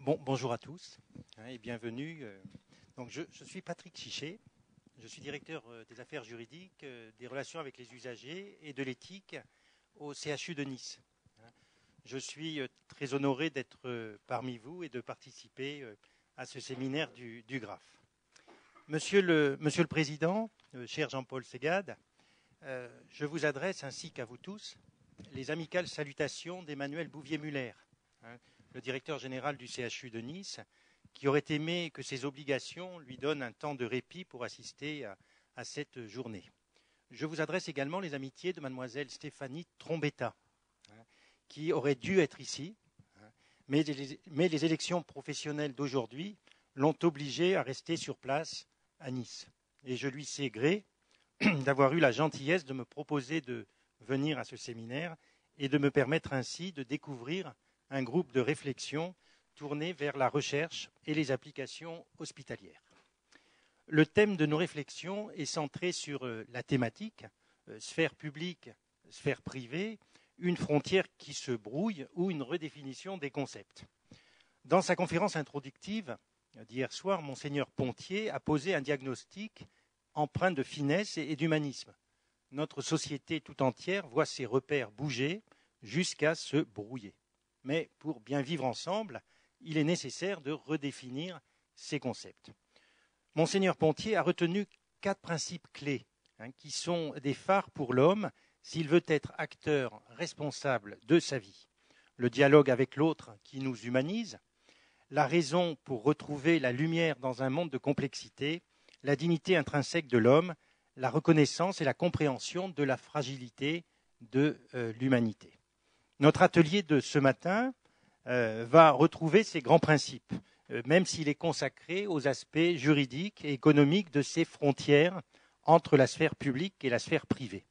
Bonjour à tous et bienvenue. Donc je suis Patrick Chichet, je suis directeur des affaires juridiques, des relations avec les usagers et de l'éthique au CHU de Nice. Je suis très honoré d'être parmi vous et de participer à ce séminaire du GRAF. Monsieur le Président, cher Jean-Paul Ségade, je vous adresse ainsi qu'à vous tous les amicales salutations d'Emmanuel Bouvier-Muller, le directeur général du CHU de Nice, qui aurait aimé que ses obligations lui donnent un temps de répit pour assister à cette journée. Je vous adresse également les amitiés de mademoiselle Stéphanie Trombetta, qui aurait dû être ici, mais les élections professionnelles d'aujourd'hui l'ont obligée à rester sur place à Nice. Et je lui sais gré d'avoir eu la gentillesse de me proposer de venir à ce séminaire et de me permettre ainsi de découvrir un groupe de réflexion tourné vers la recherche et les applications hospitalières. Le thème de nos réflexions est centré sur la thématique sphère publique, sphère privée, une frontière qui se brouille ou une redéfinition des concepts. Dans sa conférence introductive d'hier soir, Monseigneur Pontier a posé un diagnostic empreint de finesse et d'humanisme. Notre société tout entière voit ses repères bouger jusqu'à se brouiller. Mais pour bien vivre ensemble, il est nécessaire de redéfinir ces concepts. Monseigneur Pontier a retenu 4 principes clés qui sont des phares pour l'homme s'il veut être acteur responsable de sa vie. Le dialogue avec l'autre qui nous humanise, la raison pour retrouver la lumière dans un monde de complexité, la dignité intrinsèque de l'homme, la reconnaissance et la compréhension de la fragilité de l'humanité. Notre atelier de ce matin va retrouver ces grands principes, même s'il est consacré aux aspects juridiques et économiques de ces frontières entre la sphère publique et la sphère privée.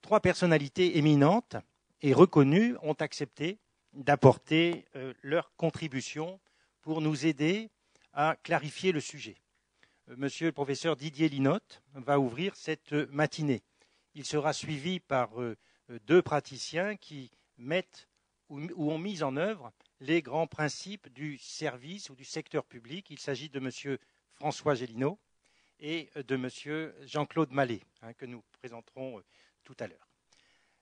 3 personnalités éminentes et reconnues ont accepté d'apporter leur contribution pour nous aider à clarifier le sujet. Monsieur le professeur Didier Linotte va ouvrir cette matinée. Il sera suivi par 2 praticiens qui mettent ou ont mis en œuvre les grands principes du service ou du secteur public. Il s'agit de monsieur François Gélineau et de monsieur Jean-Claude Mallet, que nous présenterons tout à l'heure.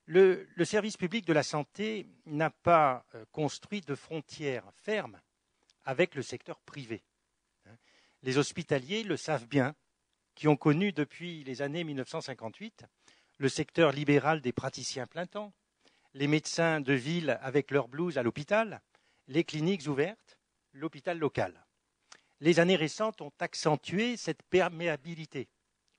Le service public de la santé n'a pas construit de frontières fermes avec le secteur privé. Les hospitaliers le savent bien, qui ont connu depuis les années 1958 le secteur libéral des praticiens plein temps, les médecins de ville avec leur blouse à l'hôpital, les cliniques ouvertes, l'hôpital local. Les années récentes ont accentué cette perméabilité,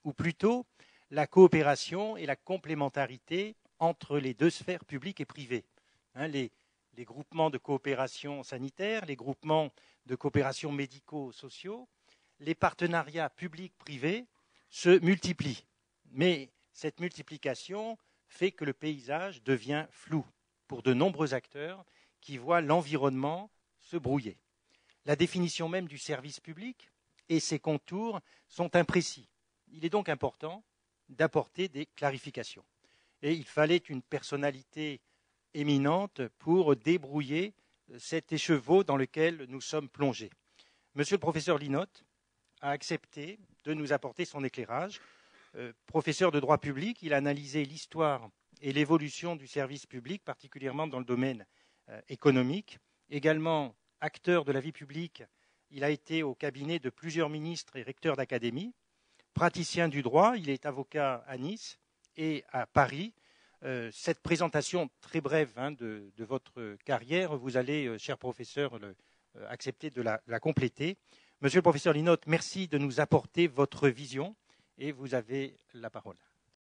ou plutôt la coopération et la complémentarité entre les 2 sphères publiques et privées. Les groupements de coopération sanitaire, les groupements de coopération médico-sociaux, les partenariats publics-privés se multiplient. Mais cette multiplication fait que le paysage devient flou pour de nombreux acteurs qui voient l'environnement se brouiller. La définition même du service public et ses contours sont imprécis. Il est donc important d'apporter des clarifications. Et il fallait une personnalité éminente pour débrouiller cet écheveau dans lequel nous sommes plongés. Monsieur le professeur Linotte a accepté de nous apporter son éclairage. Professeur de droit public, il a analysé l'histoire et l'évolution du service public, particulièrement dans le domaine économique. Également acteur de la vie publique, il a été au cabinet de plusieurs ministres et recteurs d'académie. Praticien du droit, il est avocat à Nice et à Paris. Cette présentation très brève de votre carrière, vous allez, cher professeur, accepter de la compléter. Monsieur le professeur Linotte, merci de nous apporter votre vision et vous avez la parole.